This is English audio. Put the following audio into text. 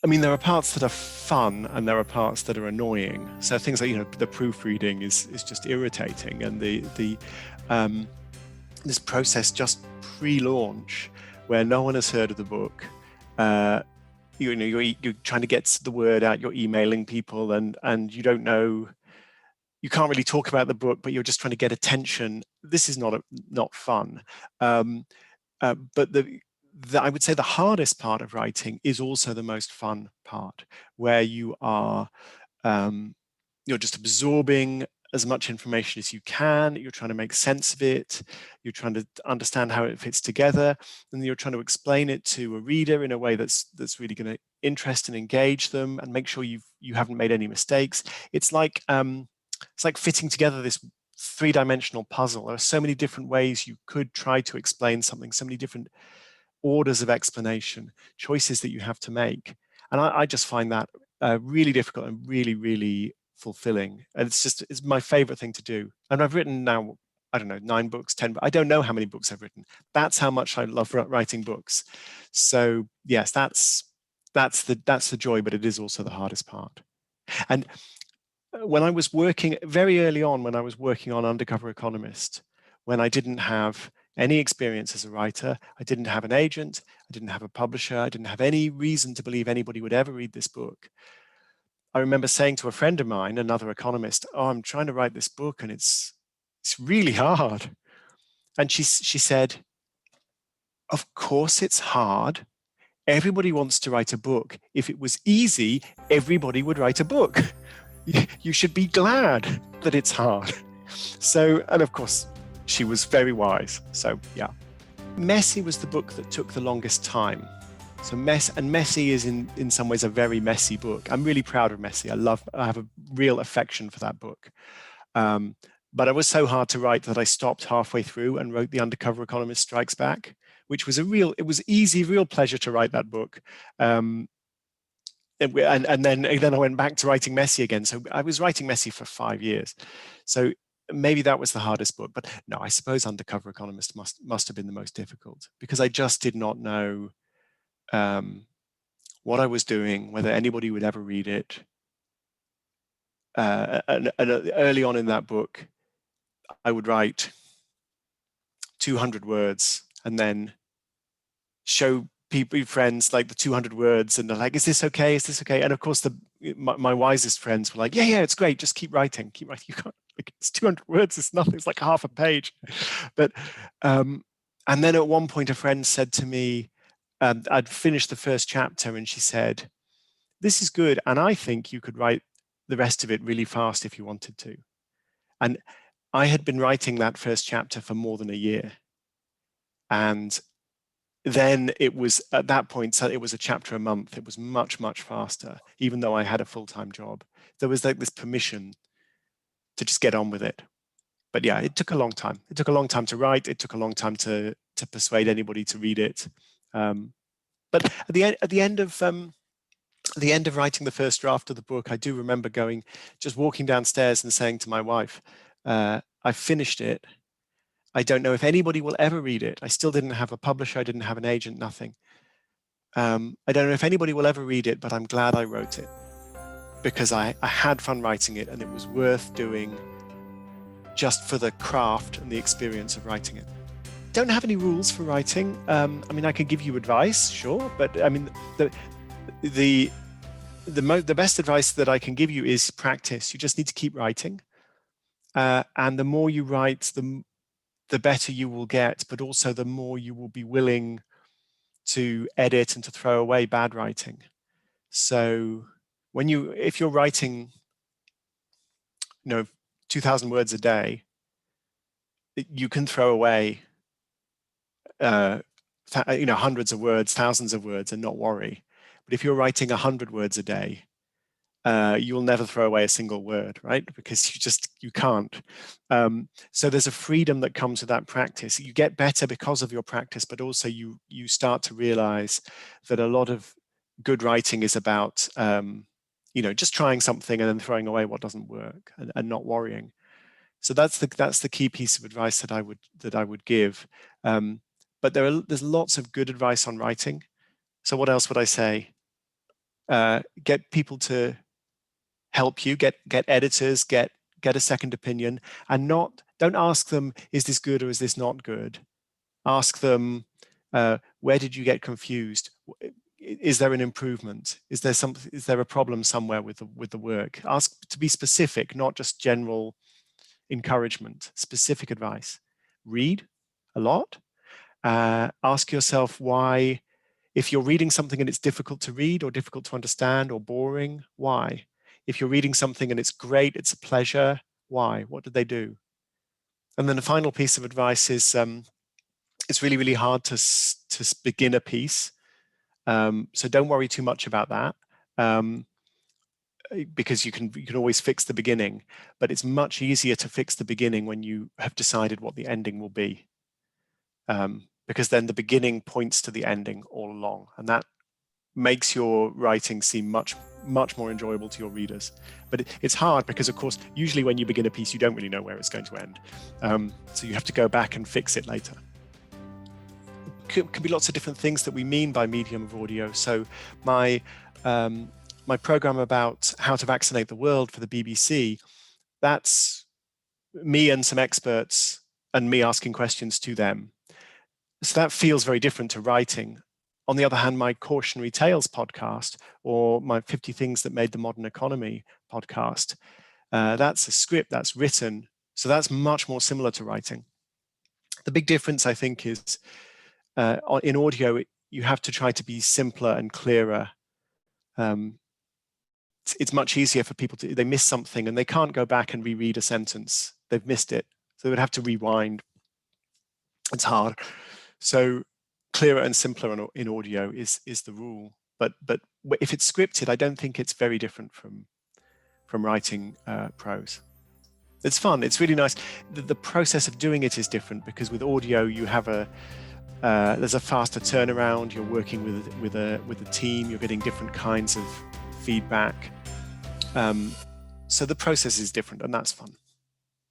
I mean, there are parts that are fun and there are parts that are annoying. So things like, the proofreading is just irritating, and the this process just pre-launch where no one has heard of the book. Uh, you're trying to get the word out. You're emailing people, and you don't know. You can't really talk about the book, but you're just trying to get attention. This is not fun. Um, but I would say the hardest part of writing is also the most fun part, where um, you're just absorbing as much information as you can. You're trying to make sense of it. You're trying to understand how it fits together, and you're trying to explain it to a reader in a way that's really going to interest and engage them, and make sure you haven't made any mistakes. It's like fitting together this three-dimensional puzzle. There are so many different ways you could try to explain something, so many different orders of explanation, choices that you have to make. And I just find that really difficult and really, really fulfilling. And it's my favorite thing to do. And I've written now, I don't know, 9 books, 10, I don't know how many books I've written. That's how much I love writing books. So yes, that's the joy, but it is also the hardest part. And when I was working very early on, when I was working on Undercover Economist, when I didn't have any experience as a writer, I didn't have an agent, I didn't have a publisher, I didn't have any reason to believe anybody would ever read this book. I remember saying to a friend of mine, another economist, "Oh, I'm trying to write this book and it's really hard." And she said, "Of course it's hard. Everybody wants to write a book. If it was easy, everybody would write a book. You should be glad that it's hard." So, and of course, she was very wise. So, yeah. Messy was the book that took the longest time. So Messy is in some ways a very messy book. I'm really proud of Messy. I have a real affection for that book. But it was so hard to write that I stopped halfway through and wrote The Undercover Economist Strikes Back, which was it was easy, real pleasure to write that book. And then I went back to writing Messy again. So I was writing Messy for 5 years. So maybe that was the hardest book. But no, I suppose Undercover Economist must have been the most difficult, because I just did not know what I was doing, whether anybody would ever read it. And early on in that book, I would write 200 words and then show friends like the 200 words, and they're like, "Is this okay? Is this okay?" And of course, my wisest friends were like, "Yeah, it's great. Just keep writing, keep writing. You can't. Like, it's 200 words. It's nothing. It's like half a page." But and then at one point, a friend said to me, I'd finished the first chapter, and she said, "This is good, and I think you could write the rest of it really fast if you wanted to." And I had been writing that first chapter for more than a year, and then it was at that point, so it was a chapter a month. It was much, much faster, even though I had a full-time job. There was like this permission to just get on with it. But yeah, it took a long time. It took a long time to write. It took a long time to persuade anybody to read it. But at the end of writing the first draft of the book, I do remember just walking downstairs and saying to my wife, "I finished it. I don't know if anybody will ever read it. I still didn't have a publisher. I didn't have an agent, nothing. I don't know if anybody will ever read it, but I'm glad I wrote it, because I had fun writing it, and it was worth doing just for the craft and the experience of writing it." Don't have any rules for writing. I mean, I can give you advice, sure, but I mean, the best advice that I can give you is practice. You just need to keep writing, and the more you write, the better you will get, but also the more you will be willing to edit and to throw away bad writing. So if you're writing, 2,000 words a day, you can throw away, hundreds of words, thousands of words, and not worry. But if you're writing 100 words a day, you'll never throw away a single word, right? Because you can't. So there's a freedom that comes with that practice. You get better because of your practice, but also you start to realize that a lot of good writing is about just trying something and then throwing away what doesn't work, and not worrying. So that's the key piece of advice that I would give. But there's lots of good advice on writing. So what else would I say? get people to help you, get editors, get a second opinion, and don't ask them, is this good or is this not good? Ask them, where did you get confused? Is there an improvement? Is there a problem somewhere with the work? Ask to be specific, not just general encouragement, specific advice. Read a lot. Ask yourself why, if you're reading something and it's difficult to read or difficult to understand or boring, why? If you're reading something and it's great, it's a pleasure, why? What did they do? And then the final piece of advice is, it's really, really hard to begin a piece. So don't worry too much about that, because you can always fix the beginning, but it's much easier to fix the beginning when you have decided what the ending will be. Because then the beginning points to the ending all along, and that makes your writing seem much more enjoyable to your readers. But it's hard because, of course, usually when you begin a piece, you don't really know where it's going to end. So you have to go back and fix it later. Could be lots of different things that we mean by medium of audio. So my program about how to vaccinate the world for the BBC, that's me and some experts and me asking questions to them. So that feels very different to writing. On the other hand, my Cautionary Tales podcast or my 50 Things That Made the Modern Economy podcast, that's a script that's written. So that's much more similar to writing. The big difference, I think, is in audio, you have to try to be simpler and clearer. It's much easier for people they miss something and they can't go back and reread a sentence. They've missed it. So they would have to rewind. It's hard. So clearer and simpler in audio is the rule. But if it's scripted, I don't think it's very different from writing prose. It's fun. It's really nice. The process of doing it is different because with audio you have there's a faster turnaround. You're working with a team. You're getting different kinds of feedback. So the process is different, and that's fun.